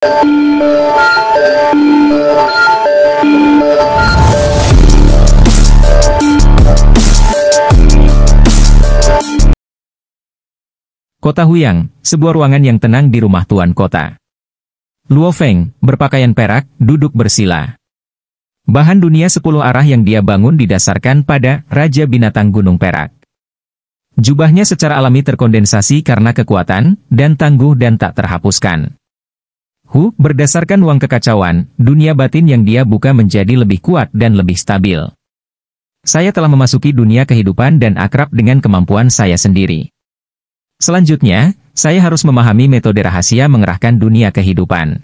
Kota Huyang, sebuah ruangan yang tenang di rumah tuan kota. Luo Feng, berpakaian perak, duduk bersila. Bahan dunia 10 arah yang dia bangun didasarkan pada Raja Binatang Gunung Perak. Jubahnya secara alami terkondensasi karena kekuatan, dan tangguh dan tak terhapuskan. Berdasarkan uang kekacauan, dunia batin yang dia buka menjadi lebih kuat dan lebih stabil. Saya telah memasuki dunia kehidupan dan akrab dengan kemampuan saya sendiri. Selanjutnya, saya harus memahami metode rahasia mengerahkan dunia kehidupan.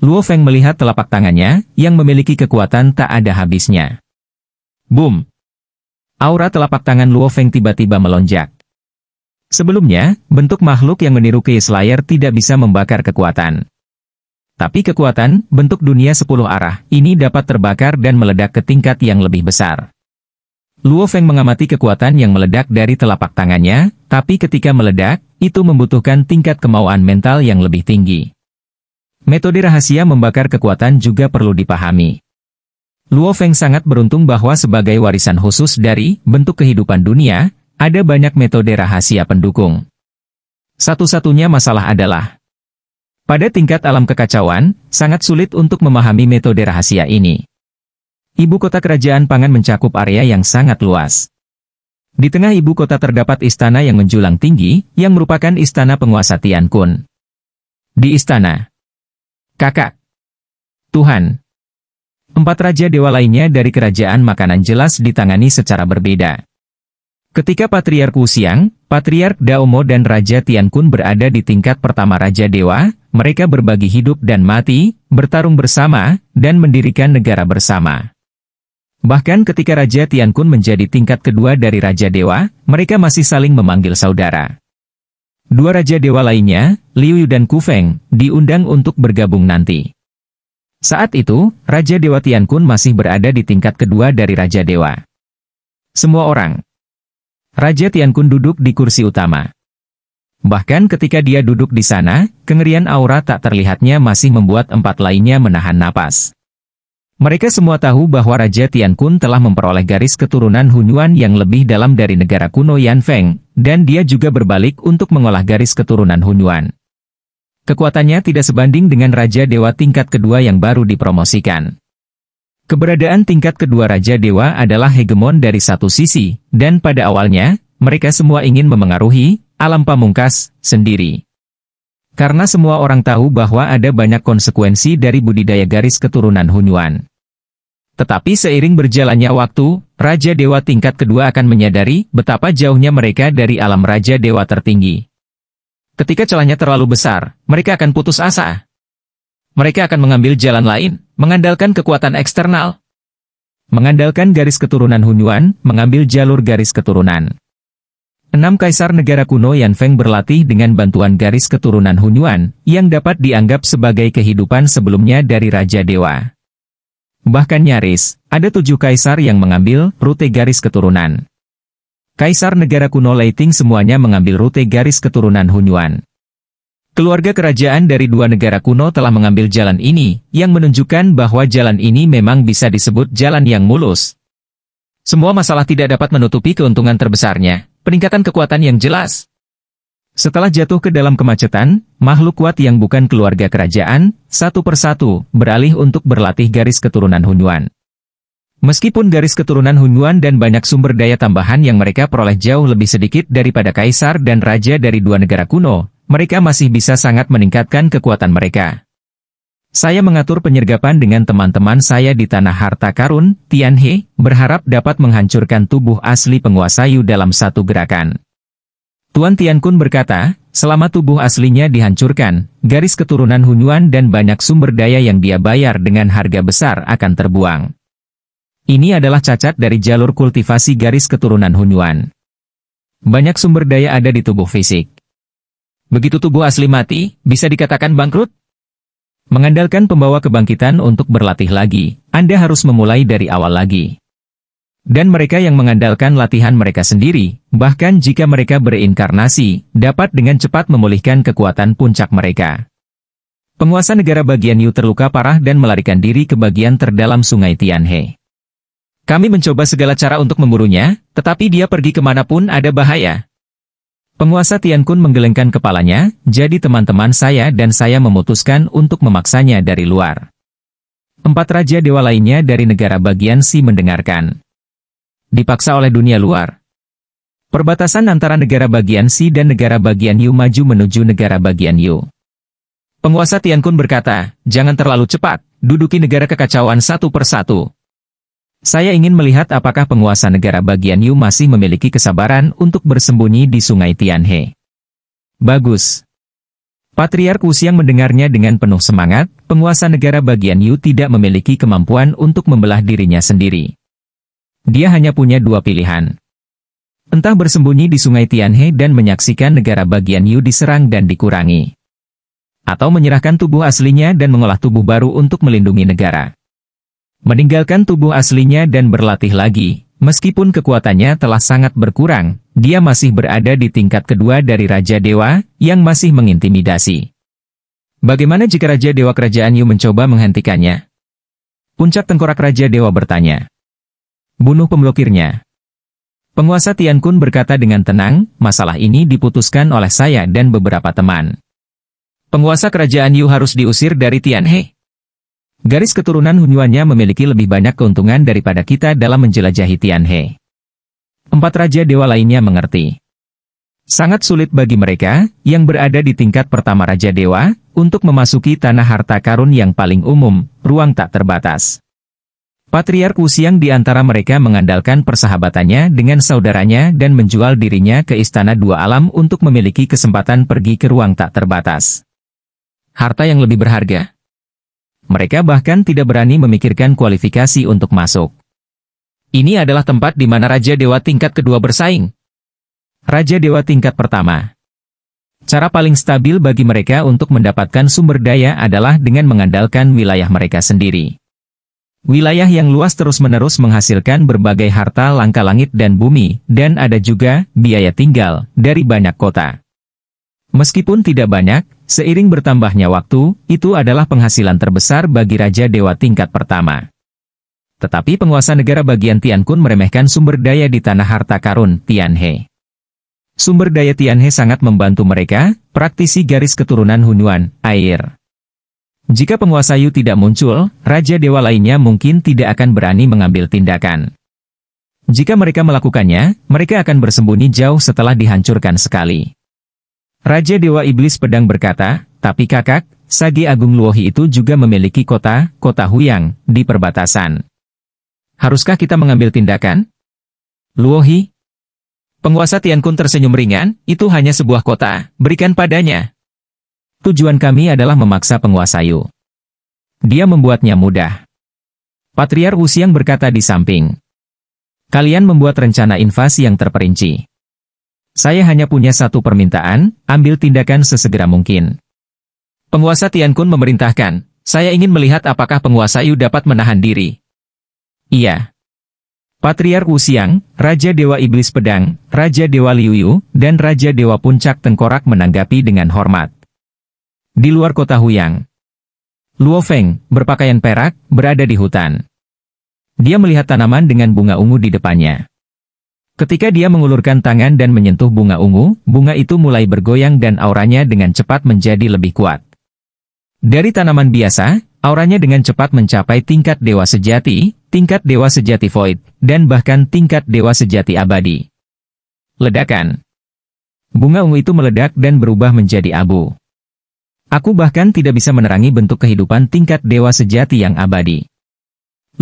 Luo Feng melihat telapak tangannya, yang memiliki kekuatan tak ada habisnya. Boom! Aura telapak tangan Luo Feng tiba-tiba melonjak. Sebelumnya, bentuk makhluk yang meniru Key Slayer tidak bisa membakar kekuatan. Tapi kekuatan, bentuk dunia 10 arah, ini dapat terbakar dan meledak ke tingkat yang lebih besar. Luo Feng mengamati kekuatan yang meledak dari telapak tangannya, tapi ketika meledak, itu membutuhkan tingkat kemauan mental yang lebih tinggi. Metode rahasia membakar kekuatan juga perlu dipahami. Luo Feng sangat beruntung bahwa sebagai warisan khusus dari bentuk kehidupan dunia, ada banyak metode rahasia pendukung. Satu-satunya masalah adalah, pada tingkat alam kekacauan, sangat sulit untuk memahami metode rahasia ini. Ibu kota kerajaan Pangan mencakup area yang sangat luas. Di tengah ibu kota terdapat istana yang menjulang tinggi, yang merupakan istana penguasa Tian Kun. Di istana, kakak, Tuhan, 4 raja dewa lainnya dari kerajaan makanan jelas ditangani secara berbeda. Ketika Patriark Wu Xiang, Patriark Daomo dan Raja Tian Kun berada di tingkat pertama Raja Dewa, mereka berbagi hidup dan mati, bertarung bersama, dan mendirikan negara bersama. Bahkan ketika Raja Tian Kun menjadi tingkat kedua dari Raja Dewa, mereka masih saling memanggil saudara. 2 Raja Dewa lainnya, Liu Yu dan Ku Feng, diundang untuk bergabung nanti. Saat itu, Raja Dewa Tian Kun masih berada di tingkat kedua dari Raja Dewa. Semua orang. Raja Tian Kun duduk di kursi utama. Bahkan ketika dia duduk di sana, kengerian aura tak terlihatnya masih membuat 4 lainnya menahan napas. Mereka semua tahu bahwa Raja Tian Kun telah memperoleh garis keturunan Hunyuan yang lebih dalam dari negara kuno Yan Feng, dan dia juga berbalik untuk mengolah garis keturunan Hunyuan. Kekuatannya tidak sebanding dengan Raja Dewa tingkat kedua yang baru dipromosikan. Keberadaan tingkat kedua Raja Dewa adalah hegemon dari satu sisi, dan pada awalnya, mereka semua ingin memengaruhi alam pamungkas sendiri. Karena semua orang tahu bahwa ada banyak konsekuensi dari budidaya garis keturunan Hunyuan. Tetapi seiring berjalannya waktu, Raja Dewa tingkat kedua akan menyadari betapa jauhnya mereka dari alam Raja Dewa tertinggi. Ketika celahnya terlalu besar, mereka akan putus asa. Mereka akan mengambil jalan lain, mengandalkan kekuatan eksternal. Mengandalkan garis keturunan Hunyuan, mengambil jalur garis keturunan. 6 kaisar negara kuno Yan Feng berlatih dengan bantuan garis keturunan Hunyuan, yang dapat dianggap sebagai kehidupan sebelumnya dari Raja Dewa. Bahkan nyaris, ada 7 kaisar yang mengambil rute garis keturunan. Kaisar negara kuno Leiting semuanya mengambil rute garis keturunan Hunyuan. Keluarga kerajaan dari 2 negara kuno telah mengambil jalan ini, yang menunjukkan bahwa jalan ini memang bisa disebut jalan yang mulus. Semua masalah tidak dapat menutupi keuntungan terbesarnya, peningkatan kekuatan yang jelas. Setelah jatuh ke dalam kemacetan, makhluk kuat yang bukan keluarga kerajaan, satu persatu, beralih untuk berlatih garis keturunan Hunyuan. Meskipun garis keturunan Hunyuan dan banyak sumber daya tambahan yang mereka peroleh jauh lebih sedikit daripada kaisar dan raja dari 2 negara kuno, mereka masih bisa sangat meningkatkan kekuatan mereka. Saya mengatur penyergapan dengan teman-teman saya di Tanah Harta Karun, Tianhe, berharap dapat menghancurkan tubuh asli penguasa Yu dalam satu gerakan. Tuan Tian Kun berkata, selama tubuh aslinya dihancurkan, garis keturunan Hunyuan dan banyak sumber daya yang dia bayar dengan harga besar akan terbuang. Ini adalah cacat dari jalur kultivasi garis keturunan Hunyuan. Banyak sumber daya ada di tubuh fisik. Begitu tubuh asli mati, bisa dikatakan bangkrut? Mengandalkan pembawa kebangkitan untuk berlatih lagi, Anda harus memulai dari awal lagi. Dan mereka yang mengandalkan latihan mereka sendiri, bahkan jika mereka bereinkarnasi, dapat dengan cepat memulihkan kekuatan puncak mereka. Penguasa negara bagian Yu terluka parah dan melarikan diri ke bagian terdalam sungai Tianhe. Kami mencoba segala cara untuk memburunya, tetapi dia pergi kemanapun ada bahaya. Penguasa Tiankun menggelengkan kepalanya, jadi teman-teman saya dan saya memutuskan untuk memaksanya dari luar. 4 raja dewa lainnya dari negara bagian Si mendengarkan. Dipaksa oleh dunia luar. Perbatasan antara negara bagian Si dan negara bagian Yu maju menuju negara bagian Yu. Penguasa Tiankun berkata, jangan terlalu cepat, duduki negara kekacauan satu persatu. Saya ingin melihat apakah penguasa negara bagian Yu masih memiliki kesabaran untuk bersembunyi di sungai Tianhe. Bagus. Patriark Wuxiang mendengarnya dengan penuh semangat, penguasa negara bagian Yu tidak memiliki kemampuan untuk membelah dirinya sendiri. Dia hanya punya 2 pilihan. Entah bersembunyi di sungai Tianhe dan menyaksikan negara bagian Yu diserang dan dikurangi. Atau menyerahkan tubuh aslinya dan mengolah tubuh baru untuk melindungi negara. Meninggalkan tubuh aslinya dan berlatih lagi, meskipun kekuatannya telah sangat berkurang, dia masih berada di tingkat kedua dari Raja Dewa, yang masih mengintimidasi. Bagaimana jika Raja Dewa Kerajaan Yu mencoba menghentikannya? Puncak tengkorak Raja Dewa bertanya. Bunuh pemblokirnya. Penguasa Tiankun berkata dengan tenang, masalah ini diputuskan oleh saya dan beberapa teman. Penguasa kerajaan Yu harus diusir dari Tianhe. Garis keturunan Hunyuannya memiliki lebih banyak keuntungan daripada kita dalam menjelajahi Tianhe. 4 raja dewa lainnya mengerti. Sangat sulit bagi mereka, yang berada di tingkat pertama Raja Dewa, untuk memasuki tanah harta karun yang paling umum, ruang tak terbatas. Patriark Wuxiang di antara mereka mengandalkan persahabatannya dengan saudaranya dan menjual dirinya ke Istana Dua Alam untuk memiliki kesempatan pergi ke ruang tak terbatas. Harta yang lebih berharga. Mereka bahkan tidak berani memikirkan kualifikasi untuk masuk. Ini adalah tempat di mana Raja Dewa tingkat kedua bersaing. Raja Dewa tingkat pertama. Cara paling stabil bagi mereka untuk mendapatkan sumber daya adalah dengan mengandalkan wilayah mereka sendiri. Wilayah yang luas terus-menerus menghasilkan berbagai harta langka langit dan bumi, dan ada juga biaya tinggal dari banyak kota. Meskipun tidak banyak, seiring bertambahnya waktu, itu adalah penghasilan terbesar bagi Raja Dewa tingkat pertama. Tetapi penguasa negara bagian Tiankun meremehkan sumber daya di tanah harta karun, Tianhe. Sumber daya Tianhe sangat membantu mereka, praktisi garis keturunan Hunyuan, air. Jika penguasa Yu tidak muncul, Raja Dewa lainnya mungkin tidak akan berani mengambil tindakan. Jika mereka melakukannya, mereka akan bersembunyi jauh setelah dihancurkan sekali. Raja Dewa Iblis Pedang berkata, tapi kakak, Sage Agung Luohi itu juga memiliki kota Huyang, di perbatasan. Haruskah kita mengambil tindakan? Luohi? Penguasa Tiankun tersenyum ringan, itu hanya sebuah kota, berikan padanya. Tujuan kami adalah memaksa penguasa Yu. Dia membuatnya mudah. Patriark Wuxiang berkata di samping. Kalian membuat rencana invasi yang terperinci. Saya hanya punya satu permintaan, ambil tindakan sesegera mungkin. Penguasa Tiankun memerintahkan, saya ingin melihat apakah penguasa Yu dapat menahan diri. Iya. Patriark Wuxiang, Raja Dewa Iblis Pedang, Raja Dewa Liu Yu, dan Raja Dewa Puncak Tengkorak menanggapi dengan hormat. Di luar kota Huyang, Luo Feng, berpakaian perak, berada di hutan. Dia melihat tanaman dengan bunga ungu di depannya. Ketika dia mengulurkan tangan dan menyentuh bunga ungu, bunga itu mulai bergoyang dan auranya dengan cepat menjadi lebih kuat. Dari tanaman biasa, auranya dengan cepat mencapai tingkat dewa sejati void, dan bahkan tingkat dewa sejati abadi. Ledakan. Bunga ungu itu meledak dan berubah menjadi abu. Aku bahkan tidak bisa menerangi bentuk kehidupan tingkat dewa sejati yang abadi.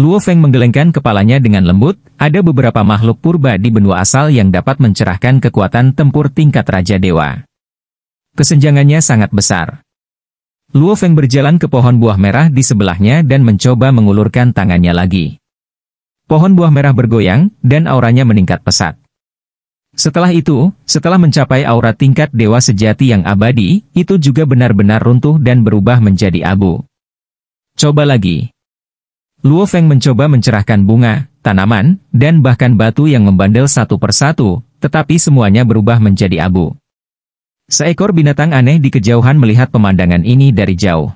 Luo Feng menggelengkan kepalanya dengan lembut, ada beberapa makhluk purba di benua asal yang dapat mencerahkan kekuatan tempur tingkat Raja Dewa. Kesenjangannya sangat besar. Luo Feng berjalan ke pohon buah merah di sebelahnya dan mencoba mengulurkan tangannya lagi. Pohon buah merah bergoyang, dan auranya meningkat pesat. Setelah itu, setelah mencapai aura tingkat dewa sejati yang abadi, itu juga benar-benar runtuh dan berubah menjadi abu. Coba lagi. Luo Feng mencoba mencerahkan bunga, tanaman, dan bahkan batu yang membandel satu persatu, tetapi semuanya berubah menjadi abu. Seekor binatang aneh di kejauhan melihat pemandangan ini dari jauh.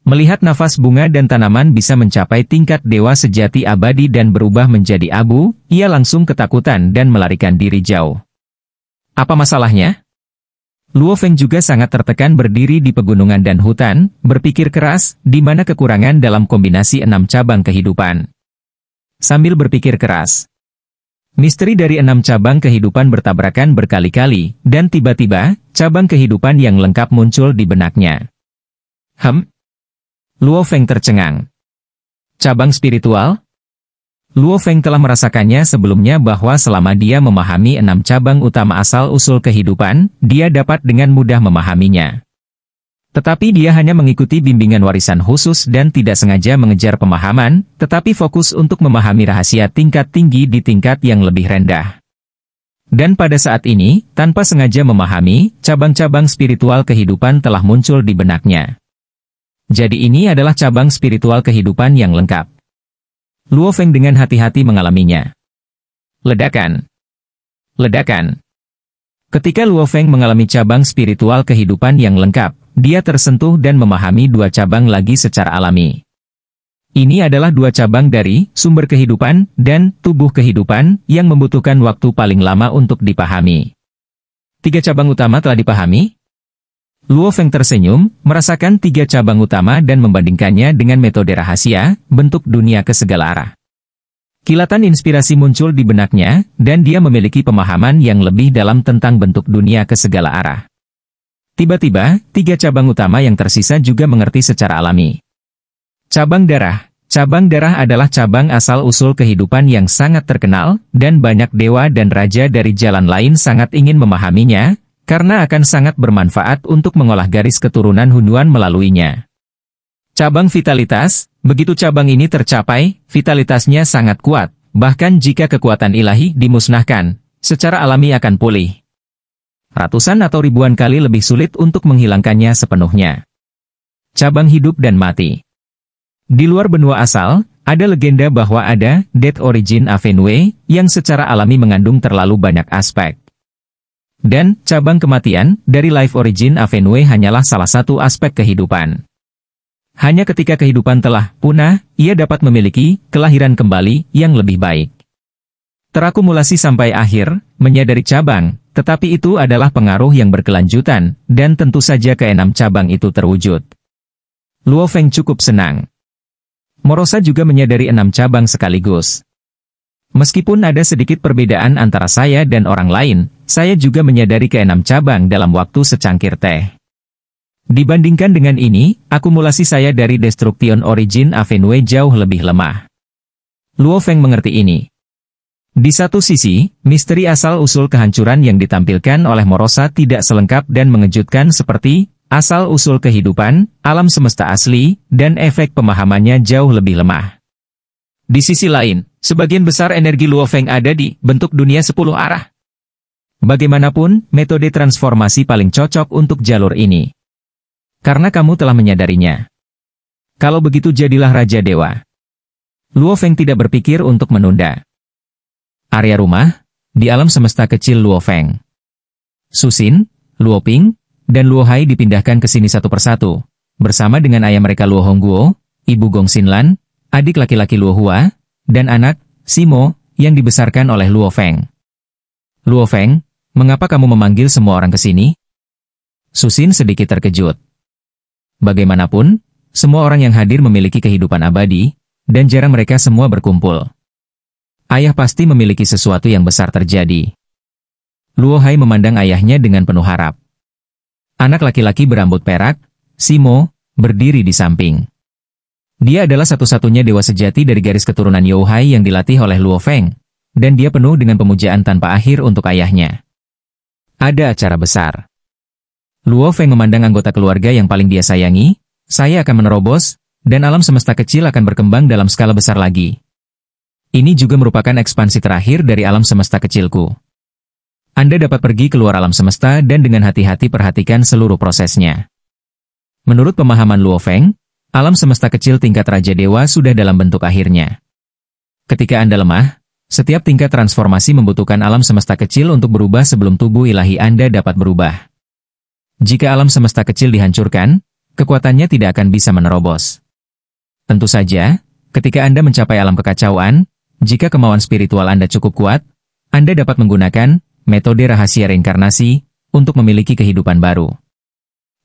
Melihat nafas bunga dan tanaman bisa mencapai tingkat dewa sejati abadi dan berubah menjadi abu, ia langsung ketakutan dan melarikan diri jauh. Apa masalahnya? Luo Feng juga sangat tertekan berdiri di pegunungan dan hutan, berpikir keras, di mana kekurangan dalam kombinasi 6 cabang kehidupan. Sambil berpikir keras, misteri dari 6 cabang kehidupan bertabrakan berkali-kali, dan tiba-tiba, cabang kehidupan yang lengkap muncul di benaknya. Luo Feng tercengang. Cabang spiritual? Luo Feng telah merasakannya sebelumnya bahwa selama dia memahami 6 cabang utama asal-usul kehidupan, dia dapat dengan mudah memahaminya. Tetapi dia hanya mengikuti bimbingan warisan khusus dan tidak sengaja mengejar pemahaman, tetapi fokus untuk memahami rahasia tingkat tinggi di tingkat yang lebih rendah. Dan pada saat ini, tanpa sengaja memahami, cabang-cabang spiritual kehidupan telah muncul di benaknya. Jadi ini adalah cabang spiritual kehidupan yang lengkap. Luo Feng dengan hati-hati mengalaminya. Ledakan. Ledakan. Ketika Luo Feng mengalami cabang spiritual kehidupan yang lengkap, dia tersentuh dan memahami 2 cabang lagi secara alami. Ini adalah 2 cabang dari sumber kehidupan dan tubuh kehidupan yang membutuhkan waktu paling lama untuk dipahami. 3 cabang utama telah dipahami? Luo Feng tersenyum, merasakan 3 cabang utama dan membandingkannya dengan metode rahasia, bentuk dunia ke segala arah. Kilatan inspirasi muncul di benaknya, dan dia memiliki pemahaman yang lebih dalam tentang bentuk dunia ke segala arah. Tiba-tiba, 3 cabang utama yang tersisa juga mengerti secara alami. Cabang darah. Cabang darah adalah cabang asal-usul kehidupan yang sangat terkenal, dan banyak dewa dan raja dari jalan lain sangat ingin memahaminya, karena akan sangat bermanfaat untuk mengolah garis keturunan Hunyuan melaluinya. Cabang vitalitas, begitu cabang ini tercapai, vitalitasnya sangat kuat, bahkan jika kekuatan ilahi dimusnahkan, secara alami akan pulih. Ratusan atau ribuan kali lebih sulit untuk menghilangkannya sepenuhnya. Cabang hidup dan mati. Di luar benua asal, ada legenda bahwa ada Death Origin Avenue yang secara alami mengandung terlalu banyak aspek. Dan, cabang kematian, dari Life Origin Avenue hanyalah salah satu aspek kehidupan. Hanya ketika kehidupan telah punah, ia dapat memiliki kelahiran kembali yang lebih baik. Terakumulasi sampai akhir, menyadari cabang, tetapi itu adalah pengaruh yang berkelanjutan, dan tentu saja ke-6 cabang itu terwujud. Luo Feng cukup senang. Morosa juga menyadari 6 cabang sekaligus. Meskipun ada sedikit perbedaan antara saya dan orang lain, saya juga menyadari ke-6 cabang dalam waktu secangkir teh. Dibandingkan dengan ini, akumulasi saya dari Destruction Origin Avenue jauh lebih lemah. Luo Feng mengerti ini. Di satu sisi, misteri asal-usul kehancuran yang ditampilkan oleh Morosa tidak selengkap dan mengejutkan seperti asal-usul kehidupan, alam semesta asli, dan efek pemahamannya jauh lebih lemah. Di sisi lain, sebagian besar energi Luo Feng ada di bentuk dunia 10 arah. Bagaimanapun, metode transformasi paling cocok untuk jalur ini. Karena kamu telah menyadarinya. Kalau begitu jadilah Raja Dewa. Luo Feng tidak berpikir untuk menunda. Area rumah, di alam semesta kecil Luo Feng. Susin, Luo Ping, dan Luo Hai dipindahkan ke sini satu persatu, bersama dengan ayah mereka Luo Hongguo, Ibu Gong Xinlan, adik laki-laki Luo Hua, dan anak, Simo, yang dibesarkan oleh Luo Feng. Luo Feng, mengapa kamu memanggil semua orang ke sini? Susin sedikit terkejut. Bagaimanapun, semua orang yang hadir memiliki kehidupan abadi, dan jarang mereka semua berkumpul. Ayah pasti memiliki sesuatu yang besar terjadi. Luo Hai memandang ayahnya dengan penuh harap. Anak laki-laki berambut perak, Simo, berdiri di samping. Dia adalah satu-satunya dewa sejati dari garis keturunan You Hai yang dilatih oleh Luo Feng, dan dia penuh dengan pemujaan tanpa akhir untuk ayahnya. Ada acara besar. Luo Feng memandang anggota keluarga yang paling dia sayangi, saya akan menerobos, dan alam semesta kecil akan berkembang dalam skala besar lagi. Ini juga merupakan ekspansi terakhir dari alam semesta kecilku. Anda dapat pergi keluar alam semesta dan dengan hati-hati perhatikan seluruh prosesnya. Menurut pemahaman Luo Feng, alam semesta kecil tingkat Raja Dewa sudah dalam bentuk akhirnya. Ketika Anda lemah, setiap tingkat transformasi membutuhkan alam semesta kecil untuk berubah sebelum tubuh ilahi Anda dapat berubah. Jika alam semesta kecil dihancurkan, kekuatannya tidak akan bisa menerobos. Tentu saja, ketika Anda mencapai alam kekacauan, jika kemauan spiritual Anda cukup kuat, Anda dapat menggunakan metode rahasia reinkarnasi untuk memiliki kehidupan baru.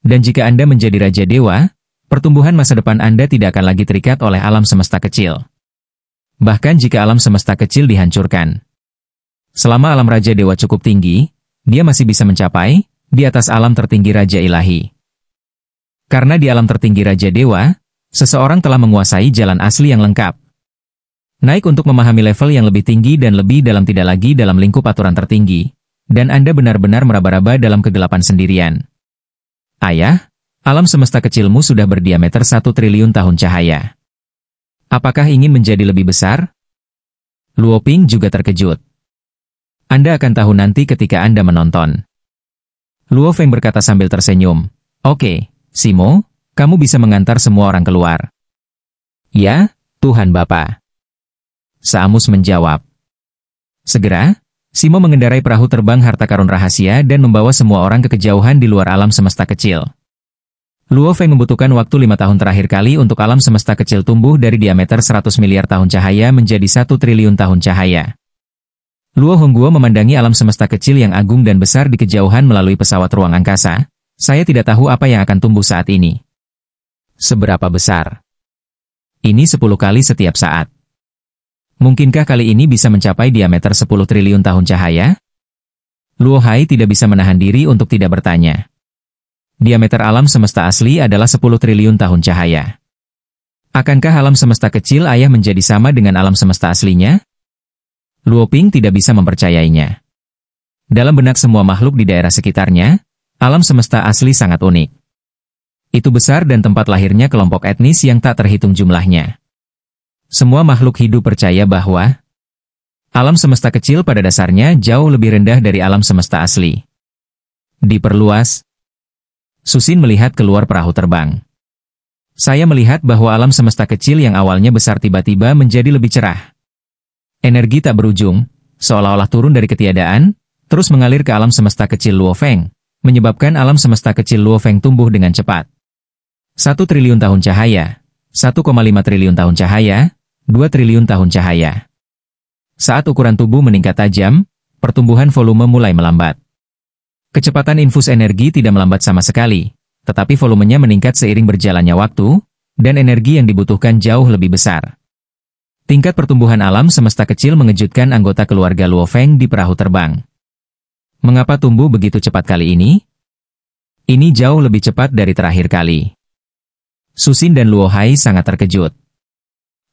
Dan jika Anda menjadi Raja Dewa, pertumbuhan masa depan Anda tidak akan lagi terikat oleh alam semesta kecil. Bahkan jika alam semesta kecil dihancurkan, selama alam Raja Dewa cukup tinggi, dia masih bisa mencapai di atas alam tertinggi Raja Ilahi. Karena di alam tertinggi Raja Dewa, seseorang telah menguasai jalan asli yang lengkap. Naik untuk memahami level yang lebih tinggi dan lebih dalam, tidak lagi dalam lingkup aturan tertinggi, dan Anda benar-benar meraba-raba dalam kegelapan sendirian. Ayah, alam semesta kecilmu sudah berdiameter 1 triliun tahun cahaya. Apakah ingin menjadi lebih besar? Luo Ping juga terkejut. Anda akan tahu nanti ketika Anda menonton. Luo Feng berkata sambil tersenyum. Oke, Simo, kamu bisa mengantar semua orang keluar. Ya, Tuhan Bapa. Saamus menjawab. Segera, Simo mengendarai perahu terbang harta karun rahasia dan membawa semua orang ke kejauhan di luar alam semesta kecil. Luo Feng membutuhkan waktu 5 tahun terakhir kali untuk alam semesta kecil tumbuh dari diameter 100 miliar tahun cahaya menjadi 1 triliun tahun cahaya. Luo Hongguo memandangi alam semesta kecil yang agung dan besar di kejauhan melalui pesawat ruang angkasa. Saya tidak tahu apa yang akan tumbuh saat ini. Seberapa besar? Ini 10 kali setiap saat. Mungkinkah kali ini bisa mencapai diameter 10 triliun tahun cahaya? Luo Hai tidak bisa menahan diri untuk tidak bertanya. Diameter alam semesta asli adalah 10 triliun tahun cahaya. Akankah alam semesta kecil ayah menjadi sama dengan alam semesta aslinya? Luo Ping tidak bisa mempercayainya. Dalam benak semua makhluk di daerah sekitarnya, alam semesta asli sangat unik. Itu besar dan tempat lahirnya kelompok etnis yang tak terhitung jumlahnya. Semua makhluk hidup percaya bahwa alam semesta kecil pada dasarnya jauh lebih rendah dari alam semesta asli. Diperluas. Susin melihat keluar perahu terbang. Saya melihat bahwa alam semesta kecil yang awalnya besar tiba-tiba menjadi lebih cerah. Energi tak berujung, seolah-olah turun dari ketiadaan, terus mengalir ke alam semesta kecil Luo Feng, menyebabkan alam semesta kecil Luo Feng tumbuh dengan cepat. 1 triliun tahun cahaya, 1,5 triliun tahun cahaya, 2 triliun tahun cahaya. Saat ukuran tubuh meningkat tajam, pertumbuhan volume mulai melambat. Kecepatan infus energi tidak melambat sama sekali, tetapi volumenya meningkat seiring berjalannya waktu, dan energi yang dibutuhkan jauh lebih besar. Tingkat pertumbuhan alam semesta kecil mengejutkan anggota keluarga Luo Feng di perahu terbang. Mengapa tumbuh begitu cepat kali ini? Ini jauh lebih cepat dari terakhir kali. Susin dan Luo Hai sangat terkejut.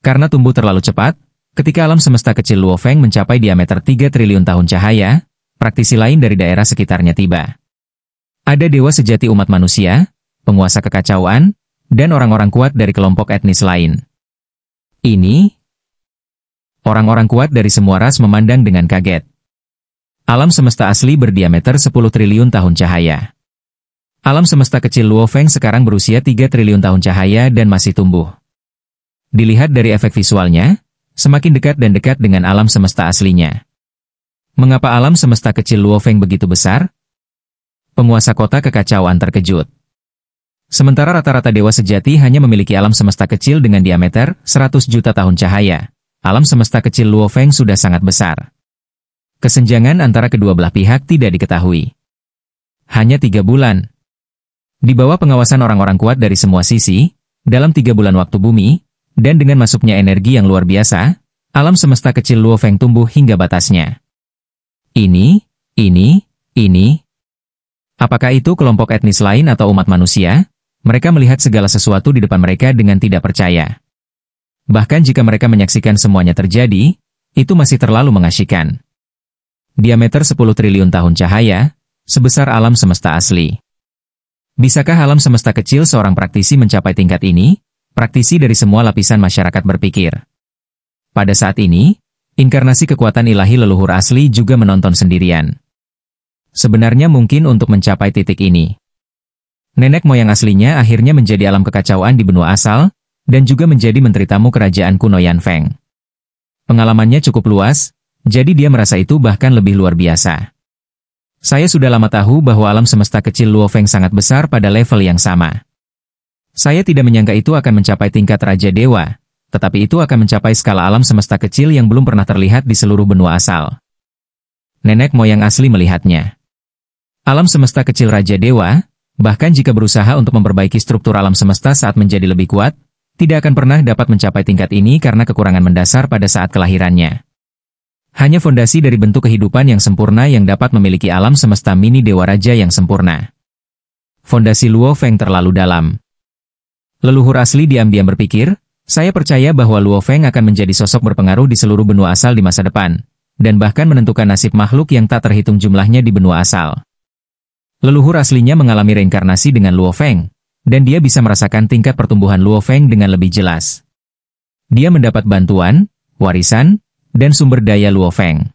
Karena tumbuh terlalu cepat, ketika alam semesta kecil Luo Feng mencapai diameter 3 triliun tahun cahaya, praktisi lain dari daerah sekitarnya tiba. Ada dewa sejati umat manusia, penguasa kekacauan, dan orang-orang kuat dari kelompok etnis lain. Ini, orang-orang kuat dari semua ras memandang dengan kaget. Alam semesta asli berdiameter 10 triliun tahun cahaya. Alam semesta kecil Luo Feng sekarang berusia 3 triliun tahun cahaya dan masih tumbuh. Dilihat dari efek visualnya, semakin dekat dan dekat dengan alam semesta aslinya. Mengapa alam semesta kecil Luo Feng begitu besar? Penguasa kota kekacauan terkejut. Sementara rata-rata dewa sejati hanya memiliki alam semesta kecil dengan diameter 100 juta tahun cahaya, alam semesta kecil Luo Feng sudah sangat besar. Kesenjangan antara kedua belah pihak tidak diketahui. Hanya 3 bulan. Di bawah pengawasan orang-orang kuat dari semua sisi, dalam 3 bulan waktu bumi, dan dengan masuknya energi yang luar biasa, alam semesta kecil Luo Feng tumbuh hingga batasnya. Ini. Apakah itu kelompok etnis lain atau umat manusia? Mereka melihat segala sesuatu di depan mereka dengan tidak percaya. Bahkan jika mereka menyaksikan semuanya terjadi, itu masih terlalu mengasyikkan. Diameter 10 triliun tahun cahaya, sebesar alam semesta asli. Bisakah alam semesta kecil seorang praktisi mencapai tingkat ini? Praktisi dari semua lapisan masyarakat berpikir. Pada saat ini, inkarnasi kekuatan ilahi leluhur asli juga menonton sendirian. Sebenarnya mungkin untuk mencapai titik ini. Nenek moyang aslinya akhirnya menjadi alam kekacauan di benua asal, dan juga menjadi menteri tamu kerajaan kuno Yanfeng. Pengalamannya cukup luas, jadi dia merasa itu bahkan lebih luar biasa. Saya sudah lama tahu bahwa alam semesta kecil Luo Feng sangat besar pada level yang sama. Saya tidak menyangka itu akan mencapai tingkat Raja Dewa, tetapi itu akan mencapai skala alam semesta kecil yang belum pernah terlihat di seluruh benua asal. Nenek moyang asli melihatnya. Alam semesta kecil Raja Dewa, bahkan jika berusaha untuk memperbaiki struktur alam semesta saat menjadi lebih kuat, tidak akan pernah dapat mencapai tingkat ini karena kekurangan mendasar pada saat kelahirannya. Hanya fondasi dari bentuk kehidupan yang sempurna yang dapat memiliki alam semesta mini Dewa Raja yang sempurna. Fondasi Luo Feng terlalu dalam. Leluhur asli diam-diam berpikir, saya percaya bahwa Luo Feng akan menjadi sosok berpengaruh di seluruh benua asal di masa depan, dan bahkan menentukan nasib makhluk yang tak terhitung jumlahnya di benua asal. Leluhur aslinya mengalami reinkarnasi dengan Luo Feng, dan dia bisa merasakan tingkat pertumbuhan Luo Feng dengan lebih jelas. Dia mendapat bantuan, warisan, dan sumber daya Luo Feng.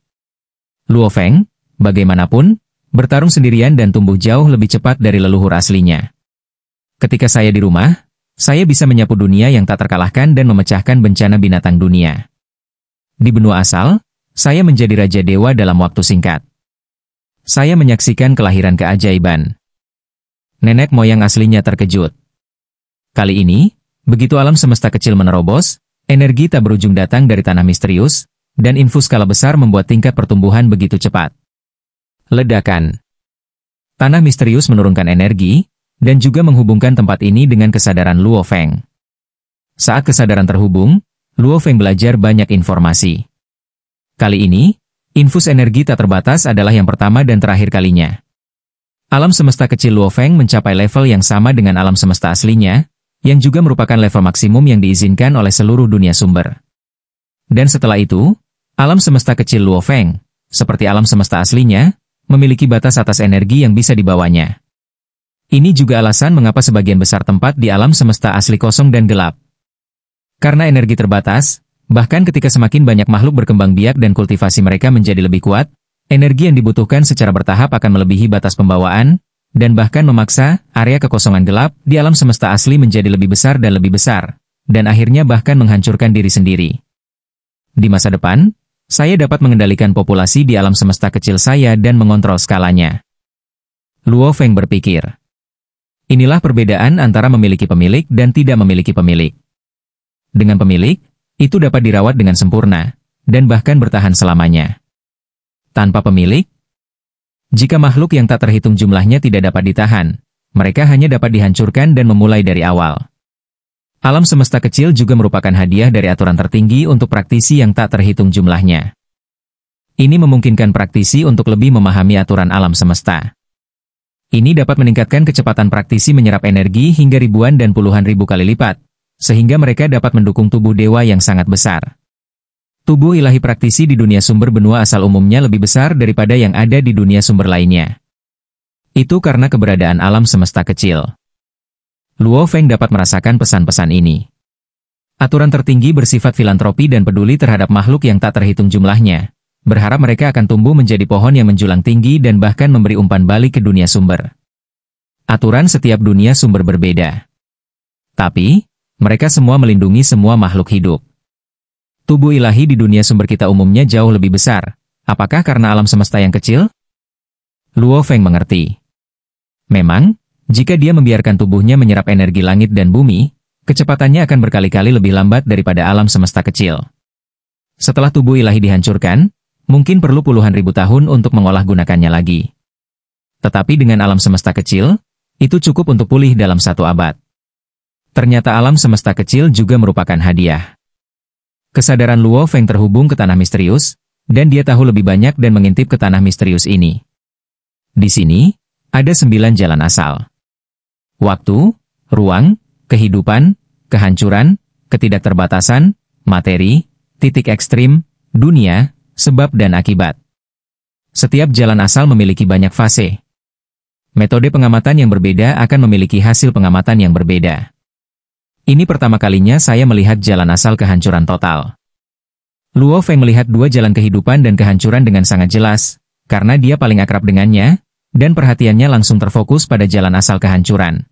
Luo Feng, bagaimanapun, bertarung sendirian dan tumbuh jauh lebih cepat dari leluhur aslinya. Ketika saya di rumah, saya bisa menyapu dunia yang tak terkalahkan dan memecahkan bencana binatang dunia. Di benua asal, saya menjadi Raja Dewa dalam waktu singkat. Saya menyaksikan kelahiran keajaiban. Nenek moyang aslinya terkejut. Kali ini, begitu alam semesta kecil menerobos, energi tak berujung datang dari tanah misterius, dan infus skala besar membuat tingkat pertumbuhan begitu cepat. Ledakan. Tanah misterius menurunkan energi, dan juga menghubungkan tempat ini dengan kesadaran Luo Feng. Saat kesadaran terhubung, Luo Feng belajar banyak informasi. Kali ini, infus energi tak terbatas adalah yang pertama dan terakhir kalinya. Alam semesta kecil Luo Feng mencapai level yang sama dengan alam semesta aslinya, yang juga merupakan level maksimum yang diizinkan oleh seluruh dunia sumber. Dan setelah itu, alam semesta kecil Luo Feng, seperti alam semesta aslinya, memiliki batas atas energi yang bisa dibawanya. Ini juga alasan mengapa sebagian besar tempat di alam semesta asli kosong dan gelap. Karena energi terbatas, bahkan ketika semakin banyak makhluk berkembang biak dan kultivasi mereka menjadi lebih kuat, energi yang dibutuhkan secara bertahap akan melebihi batas pembawaan, dan bahkan memaksa area kekosongan gelap di alam semesta asli menjadi lebih besar dan akhirnya bahkan menghancurkan diri sendiri. Di masa depan, saya dapat mengendalikan populasi di alam semesta kecil saya dan mengontrol skalanya. Luo Feng berpikir. Inilah perbedaan antara memiliki pemilik dan tidak memiliki pemilik. Dengan pemilik, itu dapat dirawat dengan sempurna, dan bahkan bertahan selamanya. Tanpa pemilik, jika makhluk yang tak terhitung jumlahnya tidak dapat ditahan, mereka hanya dapat dihancurkan dan memulai dari awal. Alam semesta kecil juga merupakan hadiah dari aturan tertinggi untuk praktisi yang tak terhitung jumlahnya. Ini memungkinkan praktisi untuk lebih memahami aturan alam semesta. Ini dapat meningkatkan kecepatan praktisi menyerap energi hingga ribuan dan puluhan ribu kali lipat, sehingga mereka dapat mendukung tubuh dewa yang sangat besar. Tubuh ilahi praktisi di dunia sumber benua asal umumnya lebih besar daripada yang ada di dunia sumber lainnya. Itu karena keberadaan alam semesta kecil. Luo Feng dapat merasakan pesan-pesan ini. Aturan tertinggi bersifat filantropi dan peduli terhadap makhluk yang tak terhitung jumlahnya, berharap mereka akan tumbuh menjadi pohon yang menjulang tinggi dan bahkan memberi umpan balik ke dunia sumber. Aturan setiap dunia sumber berbeda. Tapi, mereka semua melindungi semua makhluk hidup. Tubuh ilahi di dunia sumber kita umumnya jauh lebih besar. Apakah karena alam semesta yang kecil? Luo Feng mengerti. Memang, jika dia membiarkan tubuhnya menyerap energi langit dan bumi, kecepatannya akan berkali-kali lebih lambat daripada alam semesta kecil. Setelah tubuh ilahi dihancurkan, mungkin perlu puluhan ribu tahun untuk mengolah gunakannya lagi. Tetapi dengan alam semesta kecil, itu cukup untuk pulih dalam 1 abad. Ternyata alam semesta kecil juga merupakan hadiah. Kesadaran Luo Feng terhubung ke tanah misterius, dan dia tahu lebih banyak dan mengintip ke tanah misterius ini. Di sini, ada 9 jalan asal. Waktu, ruang, kehidupan, kehancuran, ketidakterbatasan, materi, titik ekstrim, dunia, sebab dan akibat. Setiap jalan asal memiliki banyak fase. Metode pengamatan yang berbeda akan memiliki hasil pengamatan yang berbeda. Ini pertama kalinya saya melihat jalan asal kehancuran total. Luo Feng melihat 2 jalan kehidupan dan kehancuran dengan sangat jelas, karena dia paling akrab dengannya, dan perhatiannya langsung terfokus pada jalan asal kehancuran.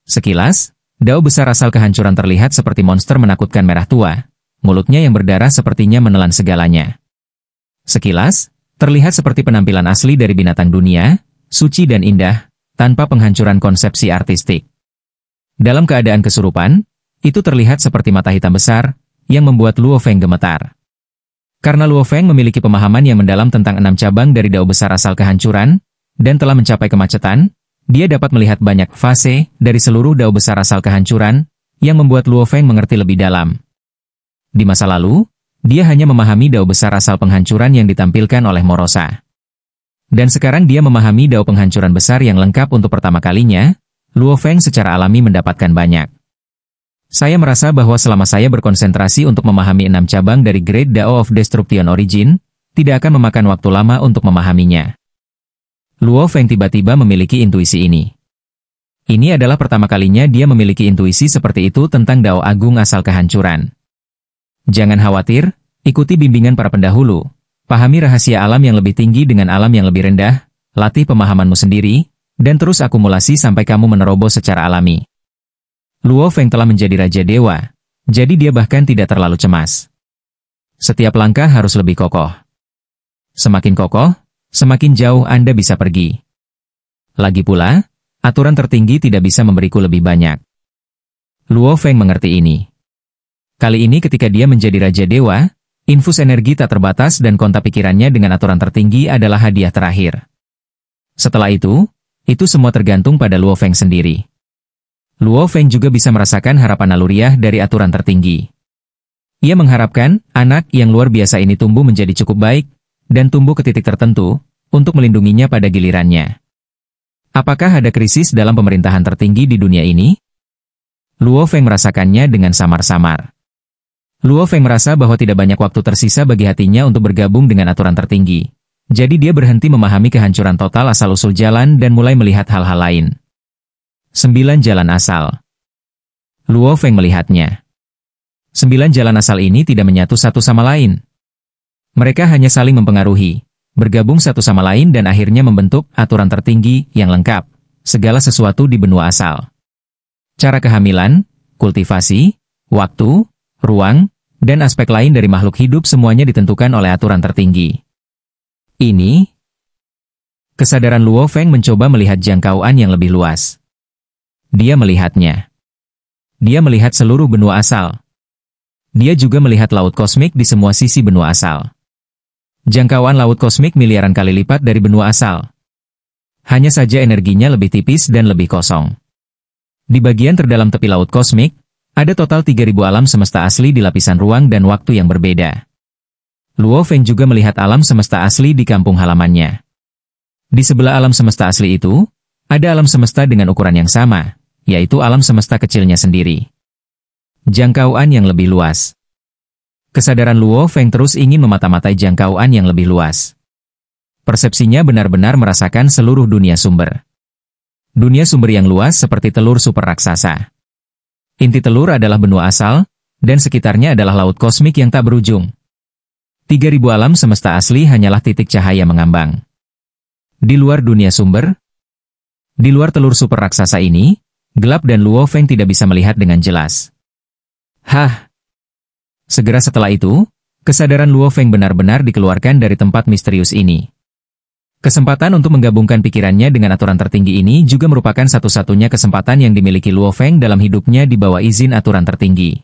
Sekilas, dao besar asal kehancuran terlihat seperti monster menakutkan merah tua, mulutnya yang berdarah sepertinya menelan segalanya. Sekilas, terlihat seperti penampilan asli dari binatang dunia, suci dan indah, tanpa penghancuran konsepsi artistik. Dalam keadaan kesurupan, itu terlihat seperti mata hitam besar, yang membuat Luo Feng gemetar. Karena Luo Feng memiliki pemahaman yang mendalam tentang 6 cabang dari dao besar asal kehancuran, dan telah mencapai kemacetan, dia dapat melihat banyak fase dari seluruh dao besar asal kehancuran, yang membuat Luo Feng mengerti lebih dalam. Di masa lalu, dia hanya memahami dao besar asal penghancuran yang ditampilkan oleh Morosa. Dan sekarang dia memahami dao penghancuran besar yang lengkap untuk pertama kalinya, Luo Feng secara alami mendapatkan banyak. Saya merasa bahwa selama saya berkonsentrasi untuk memahami 6 cabang dari Great Dao of Destruction Origin, tidak akan memakan waktu lama untuk memahaminya. Luo Feng tiba-tiba memiliki intuisi ini. Ini adalah pertama kalinya dia memiliki intuisi seperti itu tentang Dao Agung asal kehancuran. Jangan khawatir, ikuti bimbingan para pendahulu, pahami rahasia alam yang lebih tinggi dengan alam yang lebih rendah, latih pemahamanmu sendiri, dan terus akumulasi sampai kamu menerobos secara alami. Luo Feng telah menjadi Raja Dewa, jadi dia bahkan tidak terlalu cemas. Setiap langkah harus lebih kokoh. Semakin kokoh, semakin jauh Anda bisa pergi. Lagi pula, aturan tertinggi tidak bisa memberiku lebih banyak. Luo Feng mengerti ini. Kali ini ketika dia menjadi Raja Dewa, infus energi tak terbatas dan kontak pikirannya dengan aturan tertinggi adalah hadiah terakhir. Setelah itu semua tergantung pada Luo Feng sendiri. Luo Feng juga bisa merasakan harapan naluriah dari aturan tertinggi. Ia mengharapkan anak yang luar biasa ini tumbuh menjadi cukup baik, dan tumbuh ke titik tertentu, untuk melindunginya pada gilirannya. Apakah ada krisis dalam pemerintahan tertinggi di dunia ini? Luo Feng merasakannya dengan samar-samar. Luo Feng merasa bahwa tidak banyak waktu tersisa bagi hatinya untuk bergabung dengan aturan tertinggi. Jadi dia berhenti memahami kehancuran total asal-usul jalan dan mulai melihat hal-hal lain. 9 jalan asal. Luo Feng melihatnya. 9 jalan asal ini tidak menyatu satu sama lain. Mereka hanya saling mempengaruhi, bergabung satu sama lain dan akhirnya membentuk aturan tertinggi yang lengkap, segala sesuatu di benua asal. Cara kehamilan, kultivasi, waktu, ruang, dan aspek lain dari makhluk hidup semuanya ditentukan oleh aturan tertinggi. Ini, kesadaran Luo Feng mencoba melihat jangkauan yang lebih luas. Dia melihatnya. Dia melihat seluruh benua asal. Dia juga melihat laut kosmik di semua sisi benua asal. Jangkauan laut kosmik miliaran kali lipat dari benua asal. Hanya saja energinya lebih tipis dan lebih kosong. Di bagian terdalam tepi laut kosmik, ada total 3.000 alam semesta asli di lapisan ruang dan waktu yang berbeda. Luo Feng juga melihat alam semesta asli di kampung halamannya. Di sebelah alam semesta asli itu, ada alam semesta dengan ukuran yang sama, yaitu alam semesta kecilnya sendiri. Jangkauan yang lebih luas. Kesadaran Luo Feng terus ingin memata-matai jangkauan yang lebih luas. Persepsinya benar-benar merasakan seluruh dunia sumber. Dunia sumber yang luas seperti telur super raksasa. Inti telur adalah benua asal, dan sekitarnya adalah laut kosmik yang tak berujung. 3.000 alam semesta asli hanyalah titik cahaya mengambang. Di luar dunia sumber, di luar telur super raksasa ini, gelap dan Luo Feng tidak bisa melihat dengan jelas. Segera setelah itu, kesadaran Luo Feng benar-benar dikeluarkan dari tempat misterius ini. Kesempatan untuk menggabungkan pikirannya dengan aturan tertinggi ini juga merupakan satu-satunya kesempatan yang dimiliki Luo Feng dalam hidupnya di bawah izin aturan tertinggi.